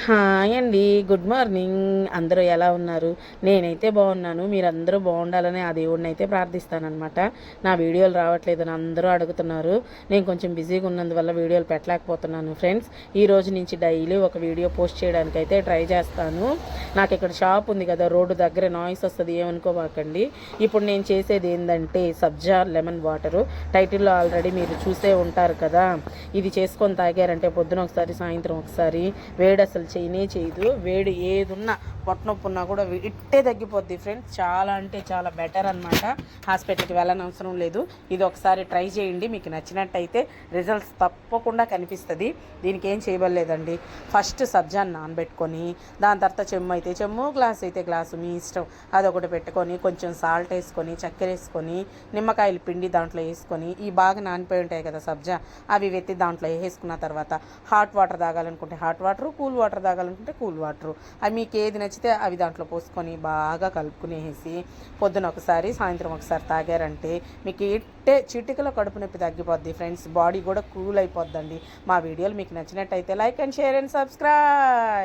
Hi అండి. Good morning. అందరూ ఎలా ఉన్నారు? నేనైతే బాగున్నాను. మీరందరూ బాగుండాలని ఆ దేవుడిని అయితే ప్రార్థిస్తానన్నమాట. నా వీడియోలు రావట్లేదని అందరూ అడుగుతున్నారు. నేను కొంచెం బిజీగా ఉన్నందువల్ల వీడియోలు పెట్టలేకపోతున్నాను ఫ్రెండ్స్. ఈ రోజు నుంచి డైలీ ఒక వీడియో పోస్ట్ చేయడానికి అయితే ట్రై చేస్తాను. నాకు ఇక్కడ షాప్ ఉంది కదా, రోడ్డు దగ్గర నాయిస్ వస్తుంది, ఏమనుకోబాకండి. ఇప్పుడు నేను చేసేది ఏంటంటే సబ్జా లెమన్ వాటరు. టైటిల్లో ఆల్రెడీ మీరు చూసే ఉంటారు కదా. ఇది చేసుకొని తాగారంటే పొద్దున ఒకసారి, సాయంత్రం ఒకసారి, వేడి అసలు చేయనే చేయదు. వేడి ఏదున్నా, పొట్ట నొప్పి ఉన్నా కూడా ఇట్టే తగ్గిపోద్ది ఫ్రెండ్స్. చాలా అంటే చాలా బెటర్ అనమాట. హాస్పిటల్కి వెళ్ళనవసరం లేదు. ఇది ఒకసారి ట్రై చేయండి. మీకు నచ్చినట్టయితే రిజల్ట్స్ తప్పకుండా కనిపిస్తుంది. దీనికి ఏం చేయబడలేదండి. ఫస్ట్ సబ్జాన్ని నానబెట్టుకొని, దాని తర్వాత చెమ్ము అయితే చెమ్ము, గ్లాస్ అయితే గ్లాసు, మీ ఇష్టం. అదొకటి పెట్టుకొని, కొంచెం సాల్ట్ వేసుకొని, చక్కెర వేసుకొని, నిమ్మకాయలు పిండి దాంట్లో వేసుకొని, ఈ బాగా నానిపోయి ఉంటాయి కదా సబ్జా, అవి వెత్తి దాంట్లో వేసుకున్న తర్వాత హాట్ వాటర్ తాగాలనుకుంటే హాట్ వాటర్, కూల్ వాటర్ తాగాలనుకుంటే కూల్ వాటర్, అవి మీకు ఏది నచ్చితే అవి దాంట్లో పోసుకొని బాగా కలుపుకునేసి పొద్దున ఒకసారి, సాయంత్రం ఒకసారి తాగారంటే మీకు ఇట్టే చిటికలో కడుపు నొప్పి తగ్గిపోద్ది ఫ్రెండ్స్. బాడీ కూడా కూల్ అయిపోద్దండి. మా వీడియోలు మీకు నచ్చినట్టయితే like and share and subscribe.